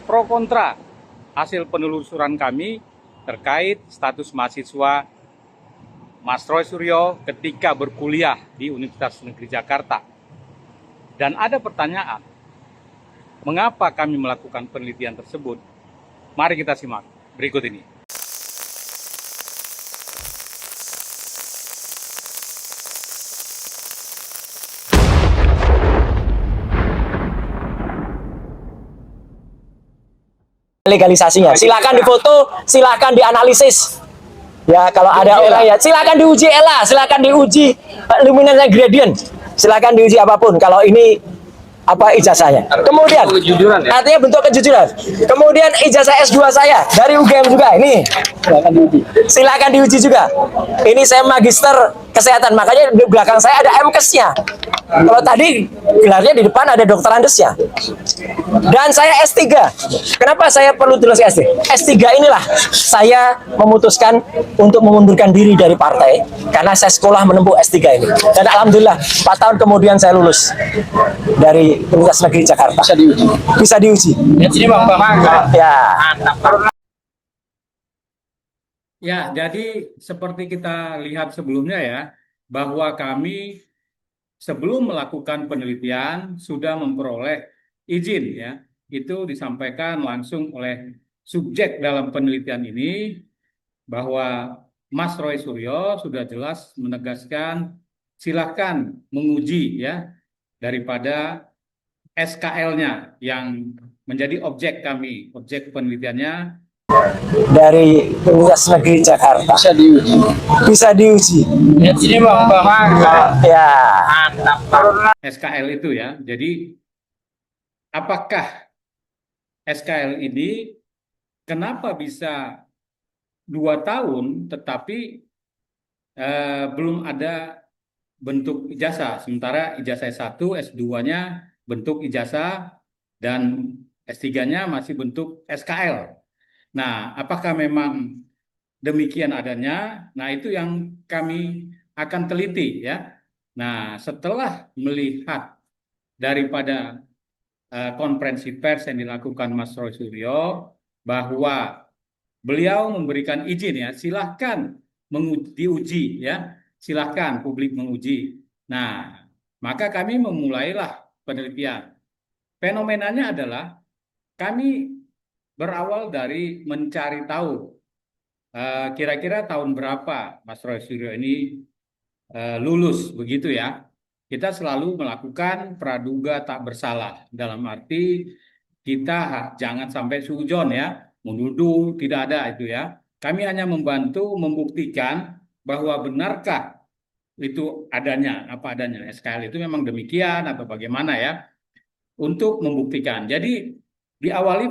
pro kontra hasil penelusuran kami terkait status mahasiswa Mas Roy Suryo ketika berkuliah di Universitas Negeri Jakarta. Dan ada pertanyaan, mengapa kami melakukan penelitian tersebut? Mari kita simak berikut ini. Legalisasinya, silakan difoto, silakan dianalisis. Ya kalau ada orang ya, silakan diuji silakan diuji luminance gradient, silakan diuji apapun. Kalau ini apa ijazahnya. Kemudian artinya bentuk kejujuran. Kemudian ijazah S2 saya dari UGM juga ini. Silakan diuji juga. Ini saya magister kesehatan, makanya di belakang saya ada MKes-nya. Kalau tadi gelarnya di depan ada dokter Andesnya. Dan saya S3. Kenapa saya perlu tulis S3? S3 inilah saya memutuskan untuk mengundurkan diri dari partai karena saya sekolah menempuh S3 ini. Dan alhamdulillah 4 tahun kemudian saya lulus dari Universitas Negeri Jakarta. Bisa diuji. Bisa diuji. Ya. Ya, jadi seperti kita lihat sebelumnya ya, bahwa kami sebelum melakukan penelitian sudah memperoleh izin ya. Itu disampaikan langsung oleh subjek dalam penelitian ini bahwa Mas Roy Suryo sudah jelas menegaskan silakan menguji ya daripada SKL-nya yang menjadi objek kami, objek penelitiannya dari Universitas Negeri Jakarta. Bisa diuji. Bisa diuji. Ya. SKL itu ya. Jadi apakah SKL ini kenapa bisa 2 tahun tetapi belum ada bentuk ijazah, sementara ijazah S1, S2-nya bentuk ijazah dan S3-nya masih bentuk SKL. Nah, apakah memang demikian adanya? Nah, itu yang kami akan teliti ya. Nah, setelah melihat daripada konferensi pers yang dilakukan Mas Roy Suryo bahwa beliau memberikan izin ya, silahkan diuji ya, silahkan publik menguji. Nah, maka kami memulailah penelitian. Fenomenanya adalah kami berawal dari mencari tahu kira-kira tahun berapa Mas Roy Suryo ini lulus begitu ya. Kita selalu melakukan praduga tak bersalah, dalam arti kita jangan sampai suudzon ya, menuduh, tidak ada itu ya. Kami hanya membantu membuktikan bahwa benarkah itu adanya, apa adanya SKL itu memang demikian atau bagaimana ya, untuk membuktikan. Jadi diawali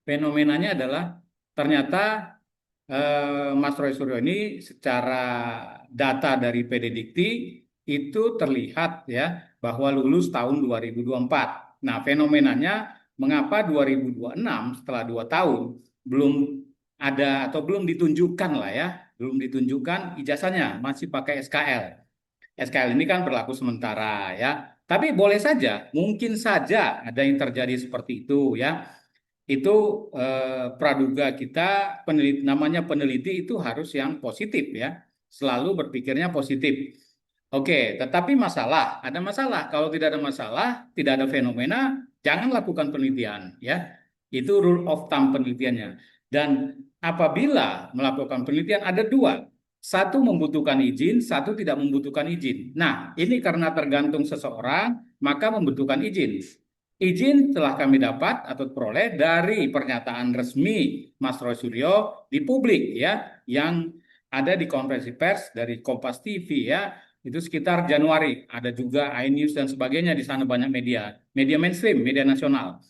fenomenanya adalah ternyata Mas Roy Suryo ini secara data dari PD Dikti itu terlihat ya bahwa lulus tahun 2024. Nah, fenomenanya mengapa 2026 setelah 2 tahun belum ada atau belum ditunjukkan lah ya, belum ditunjukkan ijazahnya, masih pakai SKL. SKL ini kan berlaku sementara ya. Tapi boleh saja, mungkin saja ada yang terjadi seperti itu ya. Itu praduga kita, namanya peneliti itu harus yang positif ya, selalu berpikirnya positif. Oke, tetapi ada masalah. Kalau tidak ada masalah, tidak ada fenomena, jangan lakukan penelitian ya. Itu rule of thumb penelitiannya. Dan apabila melakukan penelitian ada 2, satu membutuhkan izin, satu tidak membutuhkan izin. Nah, ini karena tergantung seseorang, maka membutuhkan izin. Izin telah kami dapat atau peroleh dari pernyataan resmi Mas Roy Suryo di publik ya, yang ada di konferensi pers dari Kompas TV ya, itu sekitar Januari. Ada juga iNews dan sebagainya, di sana banyak media mainstream, media nasional.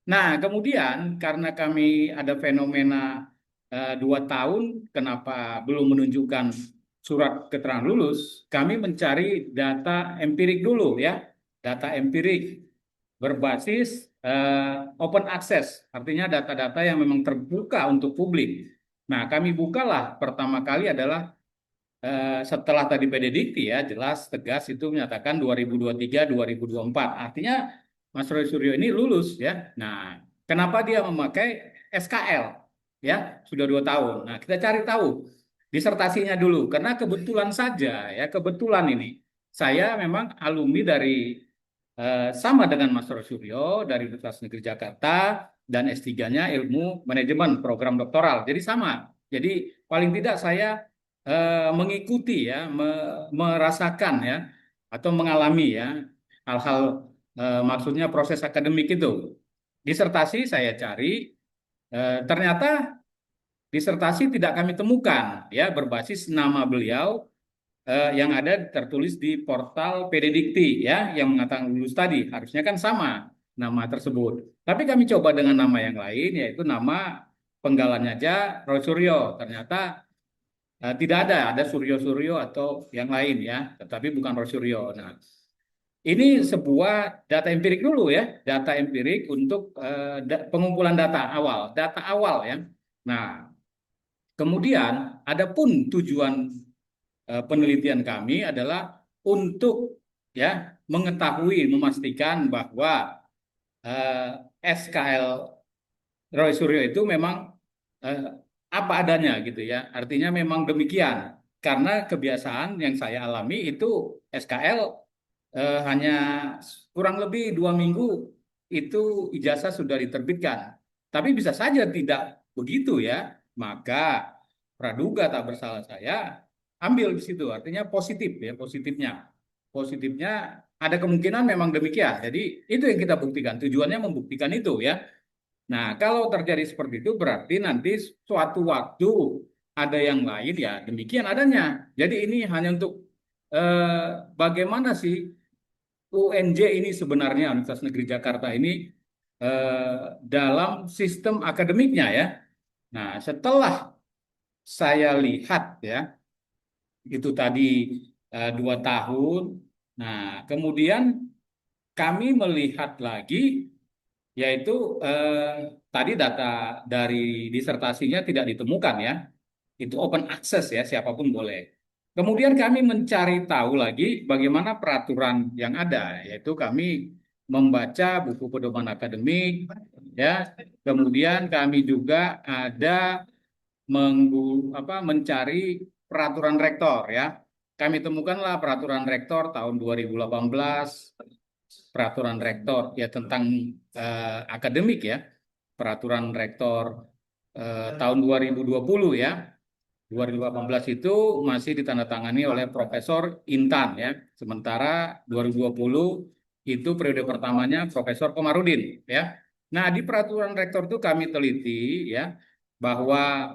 Nah, kemudian karena kami ada fenomena 2 tahun, kenapa belum menunjukkan surat keterangan lulus, kami mencari data empirik dulu ya, data empirik berbasis open access, artinya data-data yang memang terbuka untuk publik. Nah, kami bukalah pertama kali adalah setelah tadi PD Dikti ya, jelas tegas itu menyatakan 2023-2024. Artinya Mas Roy Suryo ini lulus ya. Nah, kenapa dia memakai SKL? Ya, sudah 2 tahun. Nah, kita cari tahu disertasinya dulu, karena kebetulan saja ya, kebetulan ini saya memang alumni dari sama dengan Mas Roy Suryo dari Universitas Negeri Jakarta dan S3-nya ilmu manajemen program doktoral. Jadi sama. Jadi paling tidak saya mengikuti ya, merasakan ya atau mengalami ya hal-hal maksudnya proses akademik itu. Disertasi saya cari, ternyata disertasi tidak kami temukan ya berbasis nama beliau yang ada tertulis di portal PDDikti ya yang mengatakan lulus tadi. Harusnya kan sama nama tersebut. Tapi kami coba dengan nama yang lain yaitu nama penggalannya aja Roy Suryo. Ternyata tidak ada Suryo-Suryo atau yang lain ya, tetapi bukan Roy Suryo. Nah, ini sebuah data empirik dulu ya, data empirik untuk pengumpulan data awal ya. Nah, kemudian adapun tujuan penelitian kami adalah untuk ya mengetahui, memastikan bahwa SKL Roy Suryo itu memang eh, apa adanya gitu ya. Artinya memang demikian. Karena kebiasaan yang saya alami itu SKL hanya kurang lebih 2 minggu itu ijazah sudah diterbitkan. Tapi bisa saja tidak begitu ya. Maka praduga tak bersalah saya ambil di situ. Artinya positif ya, positifnya. Positifnya ada kemungkinan memang demikian. Jadi itu yang kita buktikan. Tujuannya membuktikan itu ya. Nah, kalau terjadi seperti itu berarti nanti suatu waktu ada yang lain ya demikian adanya. Jadi ini hanya untuk bagaimana sih UNJ ini sebenarnya Universitas Negeri Jakarta ini dalam sistem akademiknya ya. Nah, setelah saya lihat ya itu tadi 2 tahun. Nah, kemudian kami melihat lagi yaitu tadi data dari disertasinya tidak ditemukan ya. Itu open access ya, siapapun boleh. Kemudian kami mencari tahu lagi bagaimana peraturan yang ada, yaitu kami membaca buku pedoman akademik ya. Kemudian kami juga ada mencari peraturan rektor ya. Kami temukanlah peraturan rektor tahun 2018, peraturan rektor ya tentang akademik ya, peraturan rektor tahun 2020 ya. 2018 itu masih ditandatangani oleh Profesor Intan ya. Sementara 2020 itu periode pertamanya Profesor Komarudin ya. Nah, di peraturan rektor itu kami teliti ya bahwa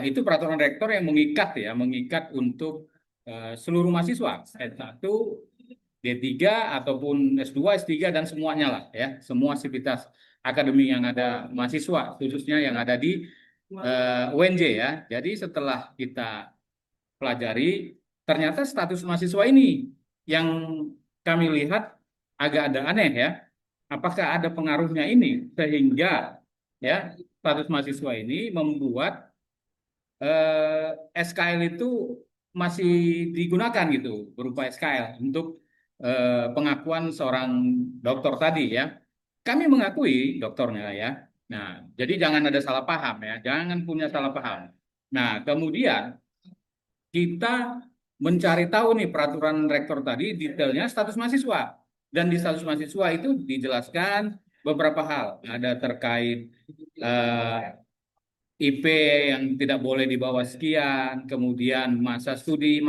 itu peraturan rektor yang mengikat ya, mengikat untuk seluruh mahasiswa S1, D3 ataupun S2, S3 dan semuanya lah ya, semua sivitas akademik yang ada mahasiswa khususnya yang ada di UNJ ya. Jadi setelah kita pelajari ternyata status mahasiswa ini yang kami lihat agak ada aneh ya. Apakah ada pengaruhnya ini sehingga ya status mahasiswa ini membuat SKL itu masih digunakan gitu berupa SKL untuk pengakuan seorang dokter tadi ya. Kami mengakui dokternya ya. Nah, jadi jangan ada salah paham ya, jangan punya salah paham. Nah, kemudian kita mencari tahu nih peraturan rektor tadi detailnya status mahasiswa. Dan di status mahasiswa itu dijelaskan beberapa hal. Ada terkait eh, IP yang tidak boleh di bawah sekian, kemudian masa studi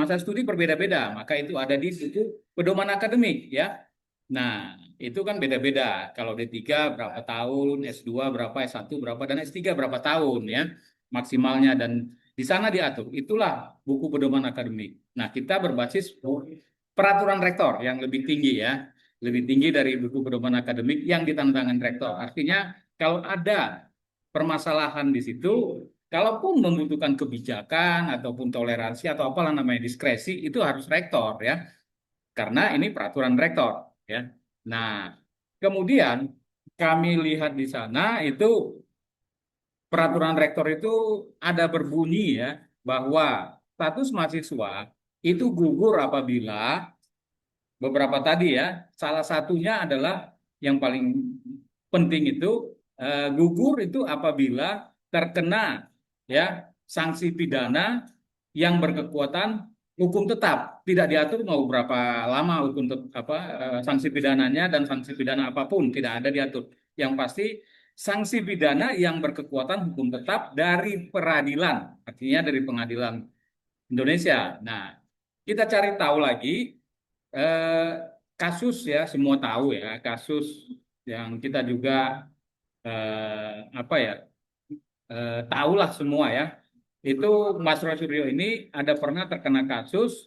berbeda-beda, maka itu ada di situ pedoman akademik ya. Nah, itu kan beda-beda. Kalau D3 berapa tahun, S2 berapa, S1 berapa, dan S3 berapa tahun ya maksimalnya dan di sana diatur. Itulah buku pedoman akademik. Nah, kita berbasis peraturan rektor yang lebih tinggi ya, lebih tinggi dari buku pedoman akademik yang ditandatangani rektor. Artinya kalau ada permasalahan di situ, kalaupun membutuhkan kebijakan ataupun toleransi atau apalah namanya diskresi, itu harus rektor ya, karena ini peraturan rektor ya. Nah, kemudian kami lihat di sana itu peraturan rektor itu ada berbunyi ya bahwa status mahasiswa itu gugur apabila beberapa tadi ya, salah satunya adalah yang paling penting itu gugur itu apabila terkena ya sanksi pidana yang berkekuatan hukum tetap, tidak diatur mau berapa lama hukum sanksi pidananya, dan sanksi pidana apapun tidak ada diatur. Yang pasti sanksi pidana yang berkekuatan hukum tetap dari peradilan, artinya dari pengadilan Indonesia. Nah, kita cari tahu lagi eh, kasus ya, semua tahu ya kasus yang kita juga tahulah semua ya. Itu Mas Roy Suryo ini ada pernah terkena kasus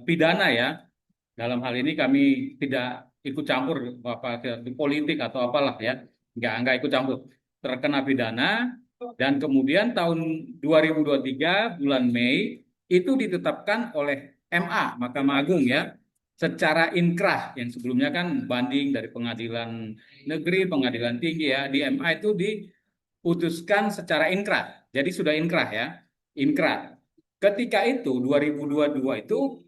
pidana ya. Dalam hal ini kami tidak ikut campur apa di politik atau apalah ya. Nggak ikut campur. Terkena pidana dan kemudian tahun 2023 bulan Mei itu ditetapkan oleh MA, Mahkamah Agung ya, secara inkrah, yang sebelumnya kan banding dari pengadilan negeri, pengadilan tinggi ya, di MA itu diputuskan secara inkrah. Jadi sudah inkrah ya, inkrah. Ketika itu 2022 itu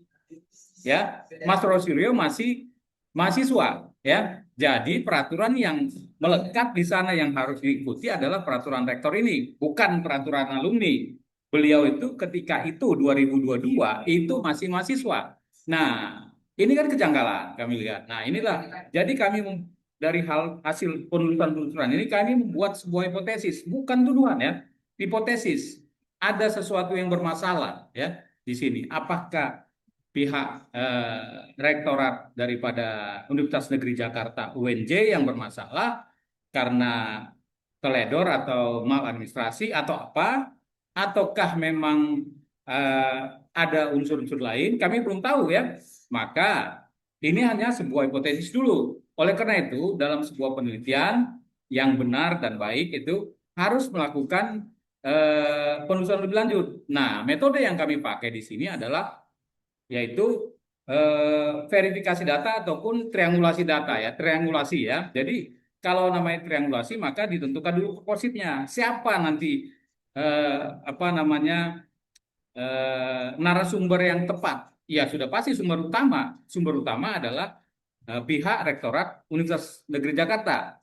ya, Mas Rosilio masih mahasiswa ya. Jadi peraturan yang melekat di sana yang harus diikuti adalah peraturan rektor ini, bukan peraturan alumni. Beliau itu ketika itu 2022 itu masih mahasiswa. Nah, ini kan kejanggalan kami lihat. Nah, inilah jadi kami dari hasil penelusuran ini kami membuat sebuah hipotesis, bukan tuduhan ya, hipotesis. Ada sesuatu yang bermasalah ya di sini. Apakah pihak rektorat daripada Universitas Negeri Jakarta UNJ yang bermasalah karena teledor atau maladministrasi atau apa, ataukah memang eh, ada unsur-unsur lain, kami belum tahu ya. Maka ini hanya sebuah hipotesis dulu. Oleh karena itu, dalam sebuah penelitian yang benar dan baik itu harus melakukan penelusuran lebih lanjut. Nah, metode yang kami pakai di sini adalah yaitu verifikasi data ataupun triangulasi data ya, triangulasi ya. Jadi kalau namanya triangulasi maka ditentukan dulu kompositnya. Siapa nanti apa namanya narasumber yang tepat? Ya sudah pasti sumber utama. Sumber utama adalah pihak Rektorat Universitas Negeri Jakarta.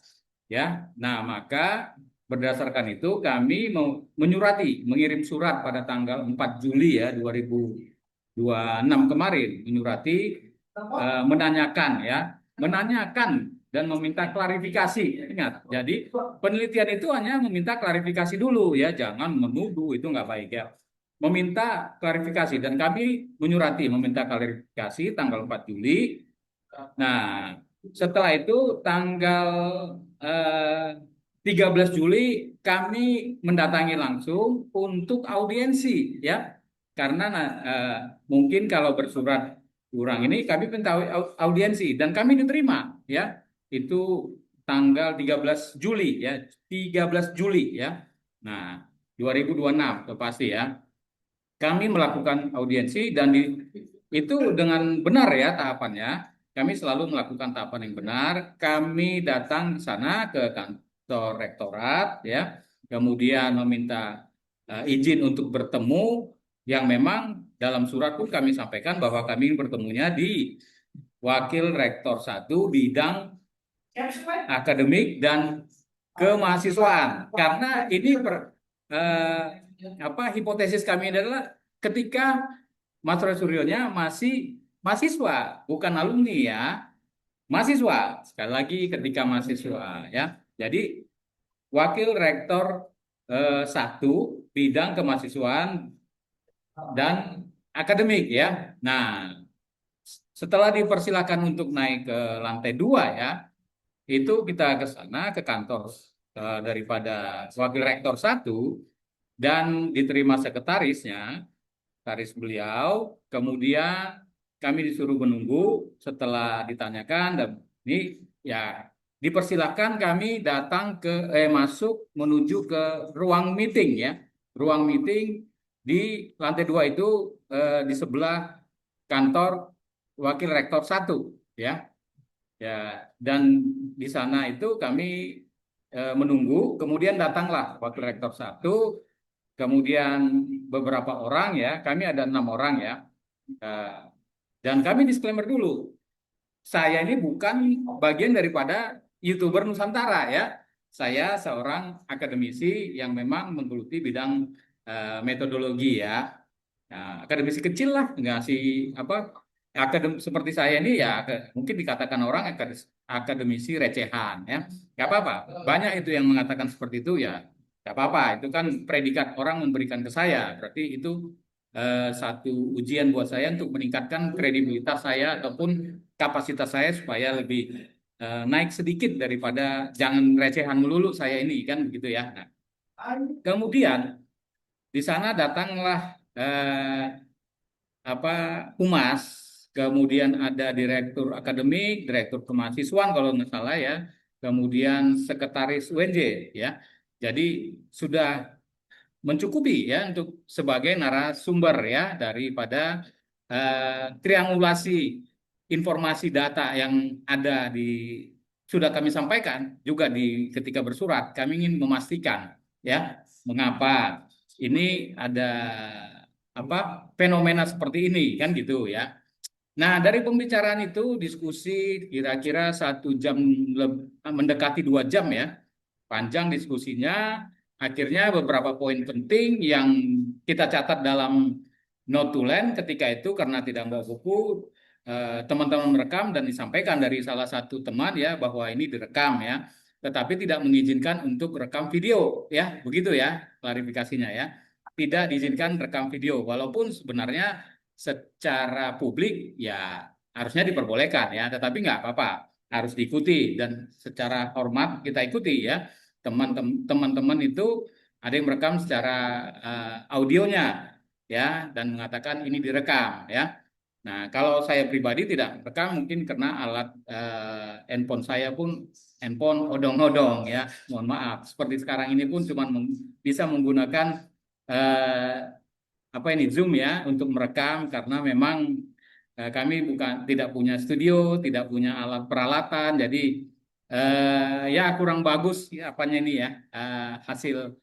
Ya, nah maka berdasarkan itu kami mau mengirim surat pada tanggal 4 Juli ya 2026 kemarin, menyurati menanyakan ya, menanyakan dan meminta klarifikasi. Ingat, jadi penelitian itu hanya meminta klarifikasi dulu ya, jangan menuduh, itu nggak baik ya. Meminta klarifikasi dan kami menyurati meminta klarifikasi tanggal 4 Juli. Nah, setelah itu tanggal 13 Juli kami mendatangi langsung untuk audiensi ya. Karena mungkin kalau bersurat kurang ini kami minta audiensi dan kami diterima ya. Itu tanggal 13 Juli ya, 13 Juli ya. Nah, 2026 itu pasti ya. Kami melakukan audiensi dan itu dengan benar ya tahapannya. Kami selalu melakukan tahapan yang benar. Kami datang ke sana ke kantor rektorat ya, kemudian meminta izin untuk bertemu yang memang dalam surat pun kami sampaikan bahwa kami bertemunya di Wakil Rektor 1 bidang akademik dan kemahasiswaan. Karena ini hipotesis kami adalah ketika Mas Roy Suryonya masih mahasiswa, bukan alumni ya, mahasiswa. Sekali lagi ketika mahasiswa ya. Jadi Wakil Rektor 1 bidang kemahasiswaan dan akademik ya. Nah, setelah dipersilakan untuk naik ke lantai 2 ya, itu kita ke sana ke kantor daripada Wakil Rektor 1 dan diterima sekretarisnya, sekretaris beliau, kemudian kami disuruh menunggu. Setelah ditanyakan dan ini ya dipersilahkan kami datang masuk menuju ke ruang meeting ya. Ruang meeting di lantai 2 itu di sebelah kantor Wakil Rektor 1 ya. Ya, dan di sana itu kami menunggu, kemudian datanglah Wakil Rektor 1, kemudian beberapa orang ya, kami ada 6 orang ya. Dan kami disclaimer dulu, saya ini bukan bagian daripada YouTuber Nusantara ya. Saya seorang akademisi yang memang menggeluti bidang metodologi ya. Nah, akademisi kecil lah, nggak sih apa seperti saya ini ya mungkin dikatakan orang akademisi recehan ya. Nggak apa-apa. Banyak itu yang mengatakan seperti itu ya. Nggak apa-apa. Itu kan predikat orang memberikan ke saya. Berarti itu satu ujian buat saya untuk meningkatkan kredibilitas saya ataupun kapasitas saya supaya lebih naik sedikit daripada jangan recehan melulu saya ini kan begitu ya. Nah, kemudian di sana datanglah apa humas, kemudian ada direktur akademik, direktur kemahasiswaan kalau nggak salah ya, kemudian sekretaris UNJ ya. Jadi sudah mencukupi ya untuk sebagai narasumber ya daripada triangulasi informasi data yang ada di sudah kami sampaikan juga di ketika bersurat. Kami ingin memastikan ya mengapa ini ada apa fenomena seperti ini kan gitu ya. Nah, dari pembicaraan itu diskusi kira-kira 1 jam mendekati 2 jam ya, panjang diskusinya. Akhirnya beberapa poin penting yang kita catat dalam notulen ketika itu karena tidak bawa buku, teman-teman merekam dan disampaikan dari salah satu teman ya bahwa ini direkam ya, tetapi tidak mengizinkan untuk rekam video ya, begitu ya klarifikasinya ya, tidak diizinkan rekam video, walaupun sebenarnya secara publik ya harusnya diperbolehkan ya, tetapi nggak apa-apa, harus diikuti dan secara hormat kita ikuti ya. Teman-teman itu ada yang merekam secara audionya ya dan mengatakan ini direkam ya. Nah, kalau saya pribadi tidak merekam mungkin karena alat handphone saya pun handphone odong-odong ya. Mohon maaf. Seperti sekarang ini pun cuma bisa menggunakan eh, apa ini Zoom ya untuk merekam karena memang kami tidak punya studio, tidak punya alat peralatan, jadi ya kurang bagus ya, apanya ini ya hasil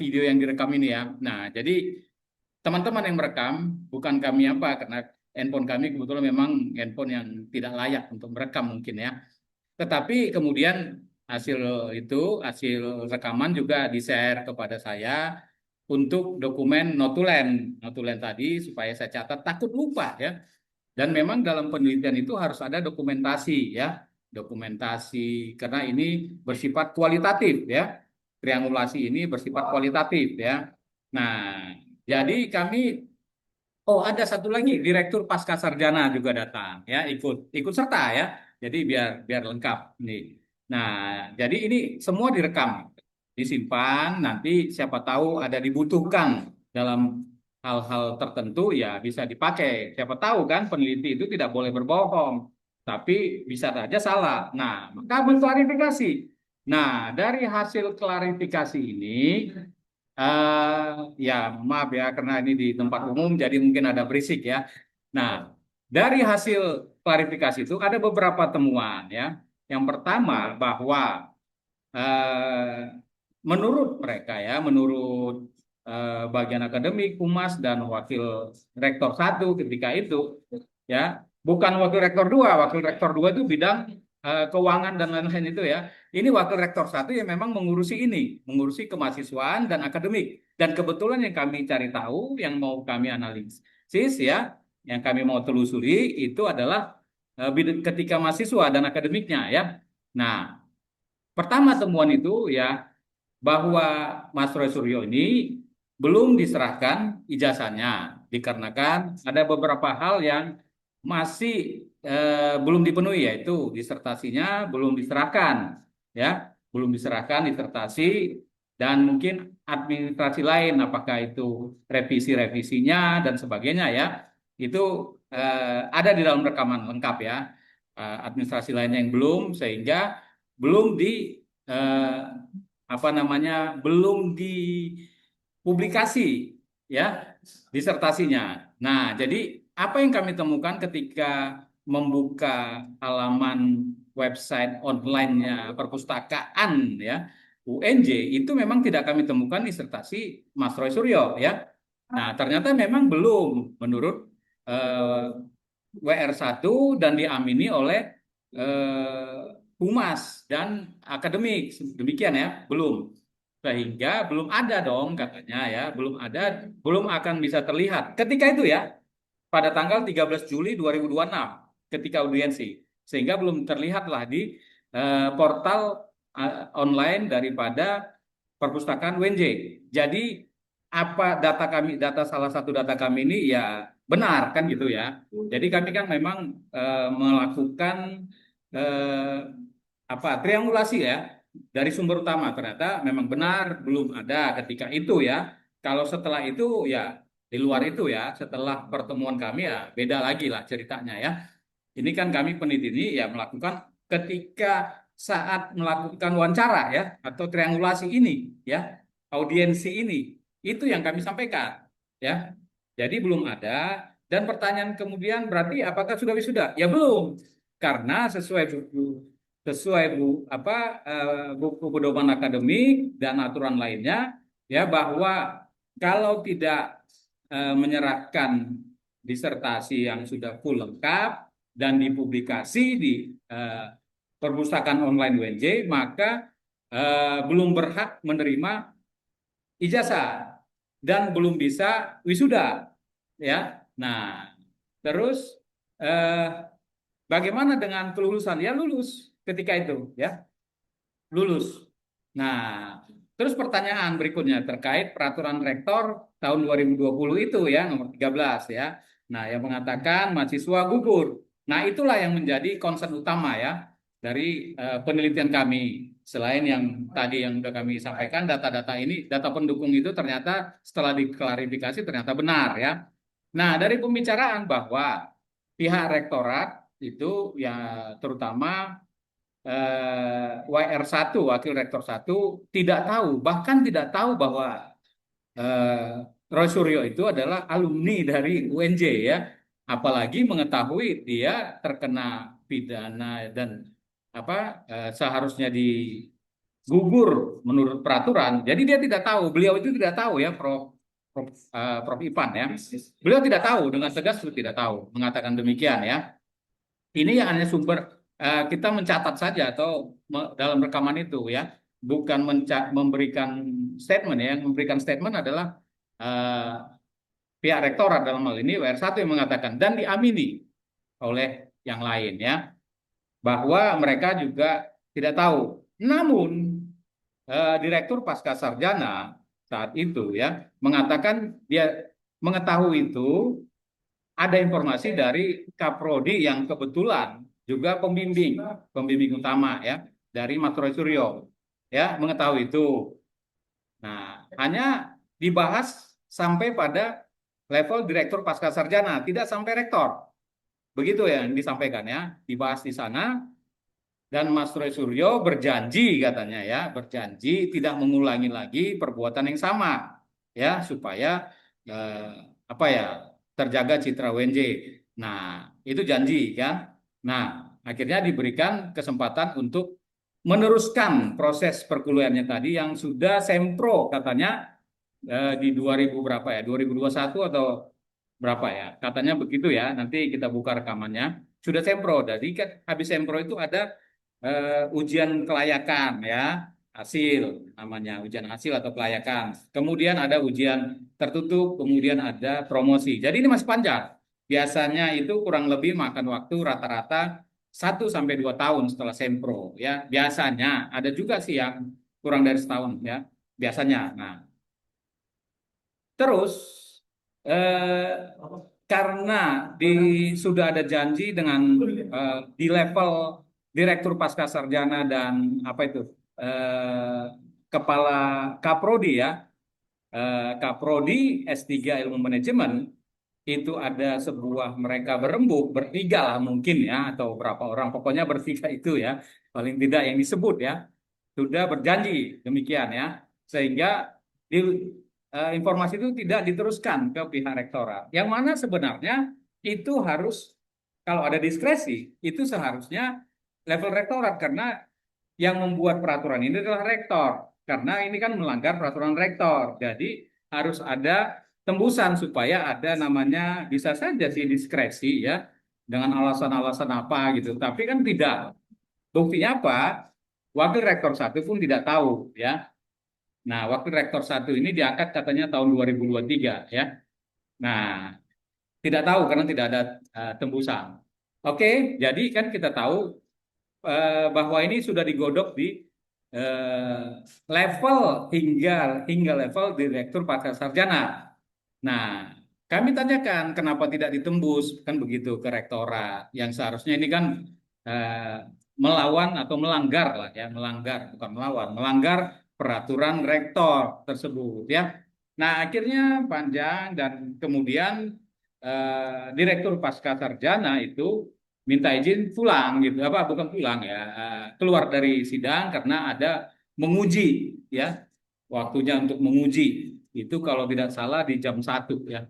video yang direkam ini ya. Nah, jadi teman-teman yang merekam bukan kami apa karena handphone kami kebetulan memang handphone yang tidak layak untuk merekam mungkin ya. Tetapi kemudian hasil hasil rekaman juga di-share kepada saya untuk dokumen notulen, notulen tadi supaya saya catat takut lupa ya. Dan memang dalam penelitian itu harus ada dokumentasi ya, dokumentasi karena ini bersifat kualitatif ya. Triangulasi ini bersifat kualitatif ya. Nah, jadi kami oh, ada satu lagi Direktur Pasca Sarjana juga datang ya, ikut serta ya. Jadi biar biar lengkap nih. Nah, jadi ini semua direkam, disimpan nanti siapa tahu ada dibutuhkan dalam hal-hal tertentu ya bisa dipakai. Siapa tahu kan peneliti itu tidak boleh berbohong, tapi bisa saja salah. Nah, maka mengklarifikasi. Nah, dari hasil klarifikasi ini ya maaf ya karena ini di tempat umum jadi mungkin ada berisik ya. Nah, dari hasil klarifikasi itu ada beberapa temuan ya. Yang pertama bahwa eh, menurut mereka ya, menurut bagian akademik, humas dan wakil rektor satu ketika itu ya, bukan wakil rektor dua. Wakil rektor dua itu bidang keuangan dan lain-lain itu ya. Ini wakil rektor satu yang memang mengurusi ini, mengurusi kemahasiswaan dan akademik. Dan kebetulan yang kami cari tahu, yang mau kami analisis ya, yang kami mau telusuri itu adalah ketika mahasiswa dan akademiknya ya. Nah, pertama temuan itu ya bahwa Mas Roy Suryo ini belum diserahkan ijazahnya dikarenakan ada beberapa hal yang masih belum dipenuhi yaitu disertasinya belum diserahkan ya belum diserahkan disertasi dan mungkin administrasi lain apakah itu revisinya dan sebagainya ya itu ada di dalam rekaman lengkap ya administrasi lainnya yang belum sehingga belum di eh, apa namanya belum dipublikasi ya disertasinya. Nah, jadi apa yang kami temukan ketika membuka halaman website online-nya perpustakaan ya UNJ itu memang tidak kami temukan disertasi Mas Roy Suryo ya. Nah, ternyata memang belum menurut eh, WR1 dan diamini oleh humas dan akademik. Demikian ya, belum. Sehingga belum ada dong katanya ya, belum ada, belum akan bisa terlihat. Ketika itu ya, pada tanggal 13 Juli 2026 ketika audiensi. Sehingga belum terlihatlah di portal online daripada perpustakaan UNJ. Jadi apa data kami, data salah satu data kami ini ya benar kan gitu ya. Jadi kami kan memang melakukan eh, apa triangulasi ya dari sumber utama, ternyata memang benar belum ada ketika itu ya. Kalau setelah itu ya di luar itu ya, setelah pertemuan kami ya beda lagi lah ceritanya ya. Ini kan kami peneliti ini ya melakukan ketika saat melakukan wawancara ya atau triangulasi ini ya, audiensi ini, itu yang kami sampaikan ya. Jadi belum ada, dan pertanyaan kemudian berarti apakah sudah wisuda? Ya belum. Karena sesuai buku pedoman akademik dan aturan lainnya ya, bahwa kalau tidak menyerahkan disertasi yang sudah full lengkap dan dipublikasi di eh, perpustakaan online UNJ, maka belum berhak menerima ijazah dan belum bisa wisuda ya. Nah, terus eh, bagaimana dengan kelulusan? Ya lulus ketika itu ya, lulus. Nah, terus pertanyaan berikutnya terkait peraturan rektor tahun 2020 itu ya, nomor 13 ya. Nah, yang mengatakan mahasiswa gugur. Nah, itulah yang menjadi concern utama ya dari penelitian kami. Selain yang tadi yang sudah kami sampaikan, data-data ini, data pendukung itu ternyata setelah diklarifikasi ternyata benar ya. Nah, dari pembicaraan bahwa pihak rektorat itu ya terutama WR1, Wakil Rektor 1, tidak tahu, bahkan tidak tahu bahwa Roy Suryo itu adalah alumni dari UNJ ya. Apalagi mengetahui dia terkena pidana dan seharusnya digugur menurut peraturan. Jadi dia tidak tahu, beliau itu tidak tahu ya, Prof Ipan ya. Beliau tidak tahu, dengan tegas tidak tahu, mengatakan demikian ya. Ini yang hanya sumber kita mencatat saja atau dalam rekaman itu ya, bukan memberikan statement ya. Yang memberikan statement adalah eh, pihak rektorat, dalam hal ini WR1, yang mengatakan dan diamini oleh yang lain ya, bahwa mereka juga tidak tahu. Namun Direktur Pasca Sarjana saat itu ya mengatakan dia mengetahui itu, ada informasi dari Kaprodi yang kebetulan juga pembimbing utama ya dari Mas Roy Suryo ya, mengetahui itu. Nah, hanya dibahas sampai pada level direktur pasca sarjana, tidak sampai rektor. Begitu ya yang disampaikan ya, dibahas di sana, dan Mas Roy Suryo berjanji katanya ya, berjanji tidak mengulangi lagi perbuatan yang sama ya, supaya eh, apa ya, terjaga citra UNJ. Nah, itu janji kan. Nah, akhirnya diberikan kesempatan untuk meneruskan proses perkuliahannya tadi yang sudah sempro katanya di 2000 berapa ya? 2021 atau berapa ya? Katanya begitu ya. Nanti kita buka rekamannya. Sudah sempro. Jadi kan habis sempro itu ada ujian kelayakan ya, hasil namanya ujian hasil atau kelayakan. Kemudian ada ujian tertutup, kemudian ada promosi. Jadi ini masih panjang. Biasanya itu kurang lebih makan waktu rata-rata 1 sampai 2 tahun setelah sempro ya. Biasanya ada juga sih yang kurang dari setahun ya. Biasanya. Nah, terus eh, karena sudah ada janji dengan di level direktur pasca sarjana dan apa itu eh, kepala Kaprodi ya, Kaprodi S3 Ilmu Manajemen, itu ada sebuah, mereka berembuk bertiga lah mungkin ya, atau berapa orang, pokoknya bertiga itu ya, paling tidak yang disebut ya, sudah berjanji demikian ya, sehingga di, informasi itu tidak diteruskan ke pihak rektorat. Yang mana sebenarnya itu harus, kalau ada diskresi, itu seharusnya level rektorat, karena yang membuat peraturan ini adalah rektor. Karena ini kan melanggar peraturan rektor. Jadi harus ada tembusan supaya ada namanya, bisa saja sih diskresi ya, dengan alasan-alasan apa gitu. Tapi kan tidak. Buktinya apa? Wakil Rektor satu pun tidak tahu ya. Nah, Wakil Rektor satu ini diangkat katanya tahun 2023 ya. Nah, tidak tahu karena tidak ada tembusan. Oke, jadi kan kita tahu bahwa ini sudah digodok di eh, level hingga level Direktur Pasca Sarjana. Nah, kami tanyakan kenapa tidak ditembus kan begitu ke rektorat yang seharusnya ini kan eh, melawan atau melanggar lah ya, melanggar bukan melawan, melanggar peraturan rektor tersebut ya. Nah, akhirnya panjang dan kemudian Direktur Pasca Sarjana itu minta izin pulang gitu, apa bukan pulang ya, keluar dari sidang karena ada menguji ya, waktunya untuk menguji itu kalau tidak salah di jam 1 ya.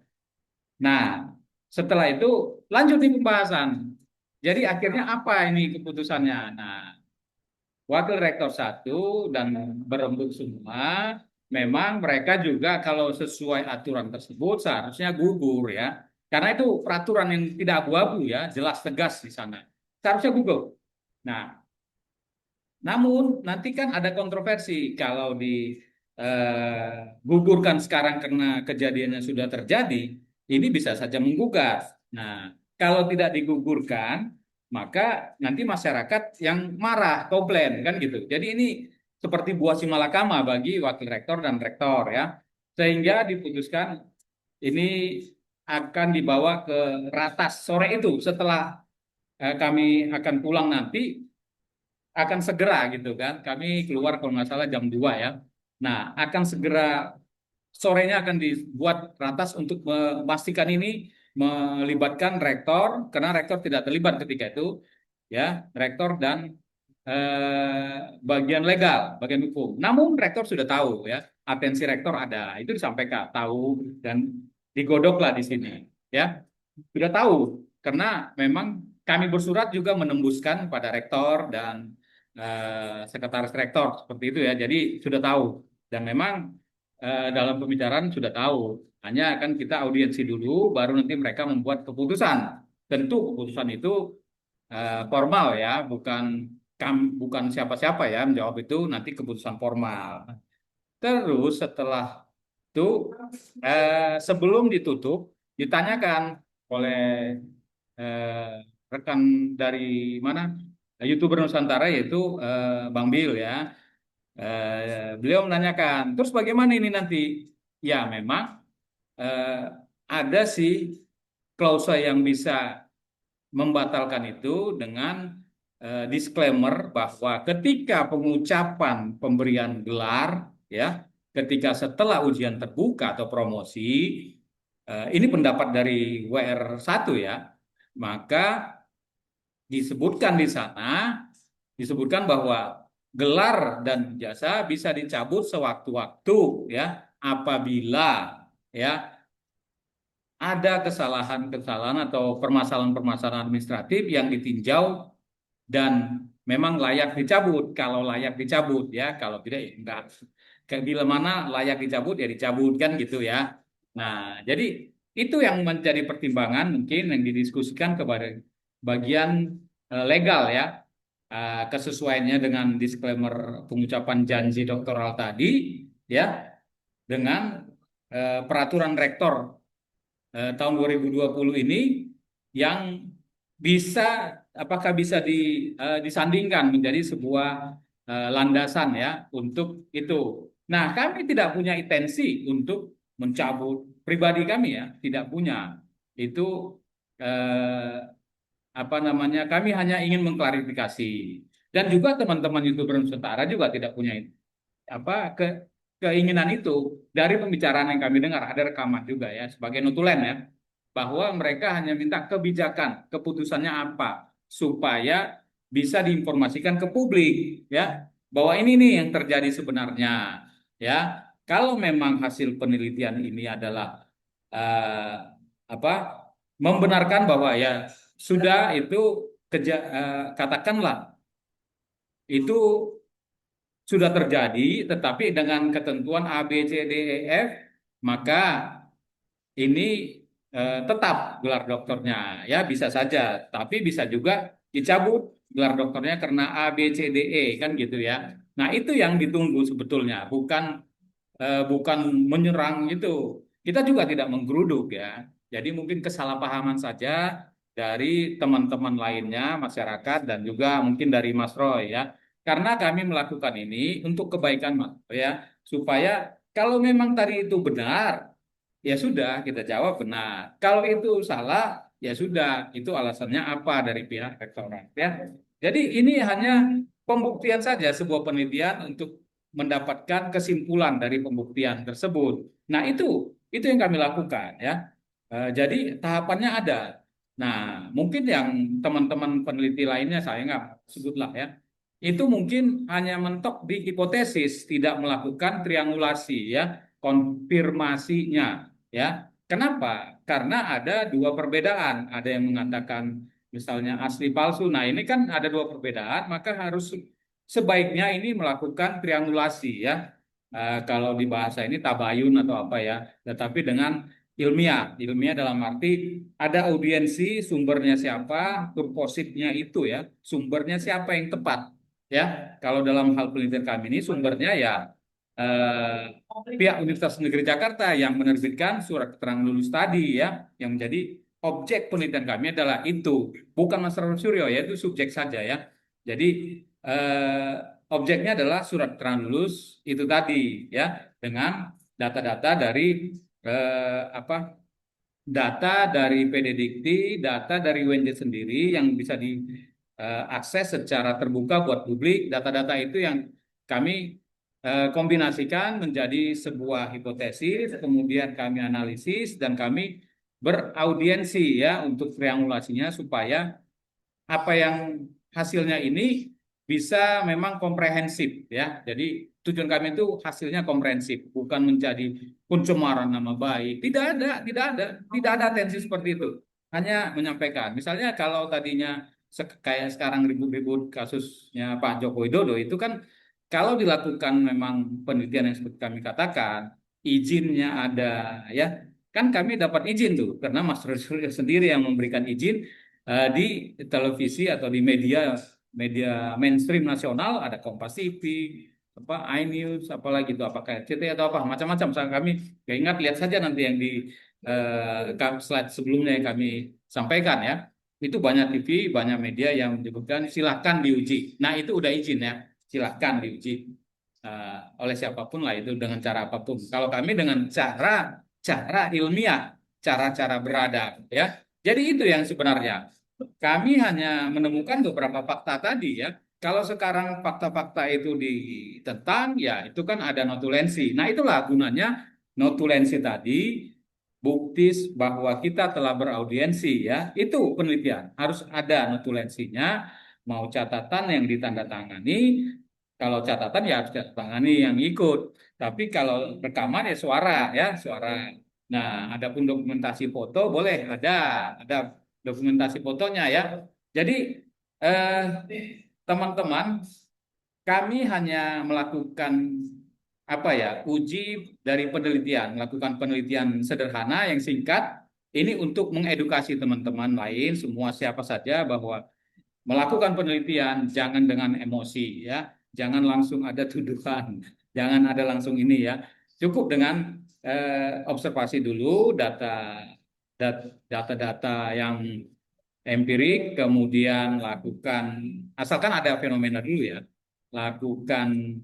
Nah, setelah itu lanjut di pembahasan. Jadi akhirnya apa ini keputusannya? Nah, Wakil Rektor satu dan berembuk semua, memang mereka juga kalau sesuai aturan tersebut seharusnya gugur ya. Karena itu peraturan yang tidak abu-abu ya, jelas tegas di sana. Seharusnya gugur. Nah, namun nanti kan ada kontroversi kalau digugurkan sekarang karena kejadiannya sudah terjadi, ini bisa saja menggugat. Nah, kalau tidak digugurkan, maka nanti masyarakat yang marah, komplain kan gitu. Jadi ini seperti buah si malakama bagi wakil rektor dan rektor ya. Sehingga diputuskan ini akan dibawa ke ratas sore itu setelah kami akan pulang nanti akan segera gitu kan. Kami keluar kalau nggak salah jam 2 ya. Nah, akan segera sorenya akan dibuat ratas untuk memastikan ini melibatkan rektor karena rektor tidak terlibat ketika itu ya, rektor dan bagian legal, bagian hukum. Namun rektor sudah tahu ya, atensi rektor ada, itu disampaikan, tahu dan digodoklah di sini ya. Sudah tahu karena memang kami bersurat juga menembuskan pada rektor dan sekretaris rektor seperti itu ya. Jadi sudah tahu dan memang dalam pembicaraan sudah tahu. Hanya akan kita audiensi dulu, baru nanti mereka membuat keputusan. Tentu keputusan itu formal ya, bukan siapa-siapa ya menjawab itu, nanti keputusan formal. Terus setelah itu sebelum ditutup ditanyakan oleh eh, rekan dari mana YouTuber Nusantara yaitu Bang Bill ya. Beliau menanyakan, terus bagaimana ini nanti? Ya memang eh, ada sih klausa yang bisa membatalkan itu dengan disclaimer bahwa ketika pengucapan pemberian gelar ya, ketika setelah ujian terbuka atau promosi, ini pendapat dari WR1 ya, maka disebutkan di sana, disebutkan bahwa gelar dan jasa bisa dicabut sewaktu-waktu ya, apabila ya ada kesalahan-kesalahan atau permasalahan-permasalahan administratif yang ditinjau dan memang layak dicabut. Kalau layak dicabut ya, kalau tidak ya enggak. Bila mana layak dicabut ya dicabut kan gitu ya. Nah, jadi itu yang menjadi pertimbangan mungkin yang didiskusikan kepada bagian legal ya. Kesesuaiannya dengan disclaimer pengucapan janji doktoral tadi ya dengan peraturan rektor tahun 2020 ini yang bisa apakah bisa disandingkan menjadi sebuah landasan ya untuk itu. Nah, kami tidak punya intensi untuk mencabut pribadi kami ya, tidak punya. Itu eh, apa namanya? Kami hanya ingin mengklarifikasi. Dan juga teman-teman YouTuber Nusantara juga tidak punya apa keinginan itu dari pembicaraan yang kami dengar ada rekaman juga ya sebagai notulen ya bahwa mereka hanya minta kebijakan keputusannya apa supaya bisa diinformasikan ke publik ya bahwa ini nih yang terjadi sebenarnya ya kalau memang hasil penelitian ini adalah eh, apa membenarkan bahwa ya sudah itu katakanlah itu sudah terjadi, tetapi dengan ketentuan A, B, C, D, E, F, maka ini tetap gelar doktornya, ya bisa saja, tapi bisa juga dicabut gelar doktornya karena A, B, C, D, E kan gitu ya. Nah itu yang ditunggu sebetulnya, bukan menyerang itu. Kita juga tidak menggeruduk ya. Jadi mungkin kesalahpahaman saja dari teman-teman lainnya, masyarakat dan juga mungkin dari Mas Roy ya. Karena kami melakukan ini untuk kebaikan Mas Roy ya, supaya kalau memang tadi itu benar, ya sudah kita jawab benar. Kalau itu salah, ya sudah itu alasannya apa dari pihak rektorat ya. Jadi ini hanya pembuktian saja sebuah penelitian untuk mendapatkan kesimpulan dari pembuktian tersebut. Nah, itu yang kami lakukan ya. Jadi tahapannya ada. Nah, mungkin yang teman-teman peneliti lainnya saya nggak sebutlah ya. Itu mungkin hanya mentok di hipotesis, tidak melakukan triangulasi ya, konfirmasinya ya. Kenapa? Karena ada dua perbedaan. Ada yang mengatakan misalnya asli palsu. Nah, ini kan ada dua perbedaan, maka harus sebaiknya ini melakukan triangulasi ya. Kalau di bahasa ini tabayun atau apa ya, tetapi dengan ilmiah. Ilmiah dalam arti ada audiensi, sumbernya siapa, purpositnya itu ya, sumbernya siapa yang tepat ya. Kalau dalam hal penelitian kami ini sumbernya ya pihak Universitas Negeri Jakarta yang menerbitkan surat keterangan lulus tadi ya, yang menjadi objek penelitian kami adalah itu, bukan Mas Suryo ya, itu subjek saja ya. Jadi eh, objeknya adalah surat keterangan lulus itu tadi ya, dengan data-data dari apa, data dari PDDikti, data dari UNJ sendiri yang bisa diakses secara terbuka buat publik. Data-data itu yang kami kombinasikan menjadi sebuah hipotesis, kemudian kami analisis dan kami beraudiensi ya untuk triangulasinya supaya apa yang hasilnya ini bisa memang komprehensif ya. Jadi tujuan kami itu hasilnya komprehensif, bukan menjadi pencemaran nama baik. Tidak ada atensi seperti itu. Hanya menyampaikan. Misalnya kalau tadinya kayak sekarang ribut-ribut kasusnya Pak Joko Widodo itu kan kalau dilakukan memang penelitian yang seperti kami katakan, izinnya ada ya. Kan kami dapat izin tuh karena Mas Suryo sendiri yang memberikan izin di televisi atau di media media mainstream nasional ada Kompas TV, apa iNews, apalagi itu apakah RCTI atau apa macam-macam. Saya kami nggak ingat, lihat saja nanti yang di slide sebelumnya yang kami sampaikan ya. Itu banyak TV, banyak media yang menyebutkan silahkan diuji. Nah itu udah izin ya, silahkan diuji oleh siapapun lah itu dengan cara apapun. Kalau kami dengan cara ilmiah, cara-cara beradab ya. Jadi itu yang sebenarnya. Kami hanya menemukan beberapa fakta tadi ya. Kalau sekarang fakta-fakta itu ditentang, ya itu kan ada notulensi. Nah itulah gunanya notulensi tadi, bukti bahwa kita telah beraudiensi ya. Itu penelitian, harus ada notulensinya, mau catatan yang ditandatangani, kalau catatan ya harus ditandatangani yang ikut. Tapi kalau rekaman ya suara ya, suara. Nah, adapun dokumentasi foto boleh ada dokumentasi fotonya ya. Jadi teman-teman, kami hanya melakukan apa ya, uji dari penelitian, melakukan penelitian sederhana yang singkat ini untuk mengedukasi teman-teman lain semua siapa saja bahwa melakukan penelitian jangan dengan emosi ya, jangan langsung ada tuduhan, jangan ada langsung ini ya. Cukup dengan observasi dulu data-data yang empirik, kemudian lakukan, asalkan ada fenomena dulu ya, lakukan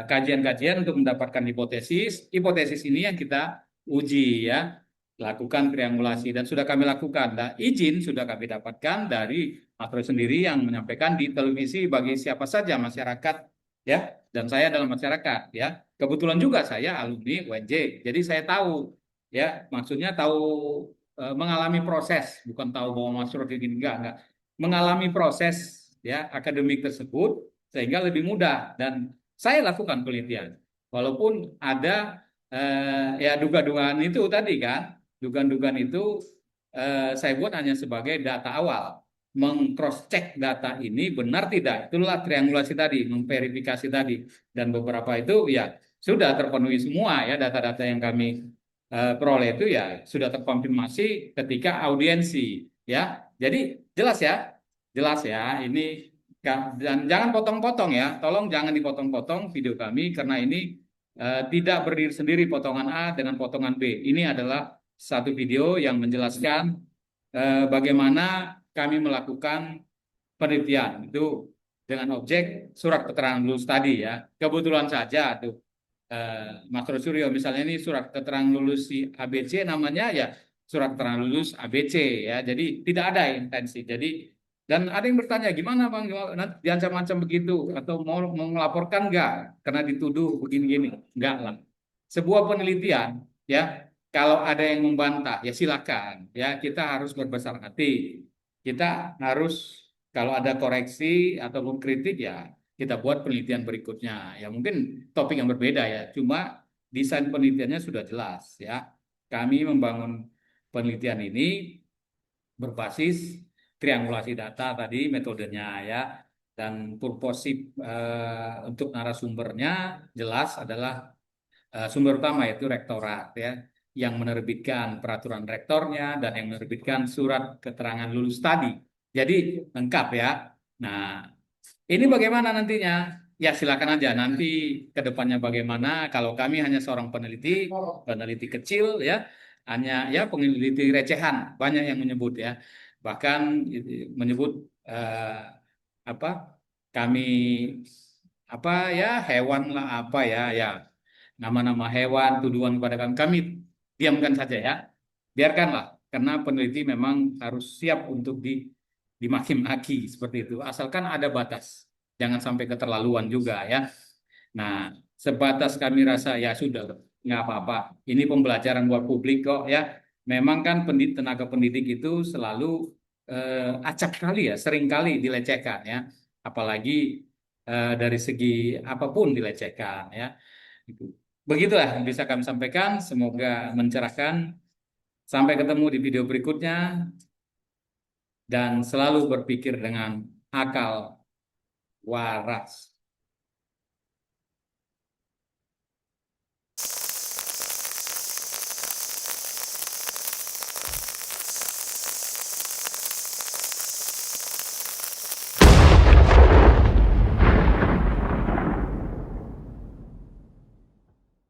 kajian-kajian untuk mendapatkan hipotesis. Hipotesis ini yang kita uji ya, lakukan triangulasi dan sudah kami lakukan. Nah, izin sudah kami dapatkan dari Matro sendiri yang menyampaikan di televisi bagi siapa saja masyarakat ya, dan saya dalam masyarakat ya. Kebetulan juga saya alumni UNJ, jadi saya tahu ya, maksudnya tahu mengalami proses, bukan tahu bahwa masuk kayak gini, enggak, mengalami proses ya akademik tersebut sehingga lebih mudah dan saya lakukan penelitian walaupun ada ya duga-dugaan itu tadi kan, dugaan-dugaan itu saya buat hanya sebagai data awal, mengcross check data ini benar tidak, itulah triangulasi tadi, memverifikasi tadi, dan beberapa itu ya sudah terpenuhi semua ya data-data yang kami peroleh itu ya sudah terkonfirmasi ketika audiensi ya. Jadi jelas ya ini dan jangan potong-potong ya, tolong jangan dipotong-potong video kami karena ini tidak berdiri sendiri potongan A dengan potongan B. Ini adalah satu video yang menjelaskan bagaimana kami melakukan penelitian itu dengan objek surat keterangan lulus tadi ya. Kebetulan saja tuh Mas Suryo misalnya ini surat keterangan lulus si ABC namanya ya surat keterangan lulus ABC ya. Jadi tidak ada intensi. Jadi dan ada yang bertanya gimana Bang nanti diancam-ancam begitu atau mau melaporkan nggak karena dituduh begini-gini. Enggak lah. Sebuah penelitian ya kalau ada yang membantah ya silakan ya kita harus berbesar hati. Kita harus kalau ada koreksi ataupun kritik ya kita buat penelitian berikutnya. Ya mungkin topik yang berbeda ya, cuma desain penelitiannya sudah jelas ya. Kami membangun penelitian ini berbasis triangulasi data tadi metodenya ya dan purposif untuk narasumbernya jelas adalah sumber utama yaitu rektorat ya yang menerbitkan peraturan rektornya dan yang menerbitkan surat keterangan lulus tadi. Jadi lengkap ya. Nah, ini bagaimana nantinya? Ya silakan aja nanti ke depannya bagaimana. Kalau kami hanya seorang peneliti, peneliti kecil ya, hanya ya peneliti recehan, banyak yang menyebut ya. Bahkan menyebut apa? Kami apa ya hewan lah apa ya ya nama-nama hewan tuduhan kepada kami kami diamkan saja ya biarkanlah karena peneliti memang harus siap untuk dimaki-maki seperti itu asalkan ada batas jangan sampai keterlaluan juga ya nah sebatas kami rasa ya sudah nggak apa-apa ini pembelajaran buat publik kok ya memang kan tenaga pendidik itu selalu acap kali ya sering kali dilecehkan ya apalagi dari segi apapun dilecehkan ya. Gitu. Begitulah yang bisa kami sampaikan. Semoga mencerahkan. Sampai ketemu di video berikutnya dan selalu berpikir dengan akal waras.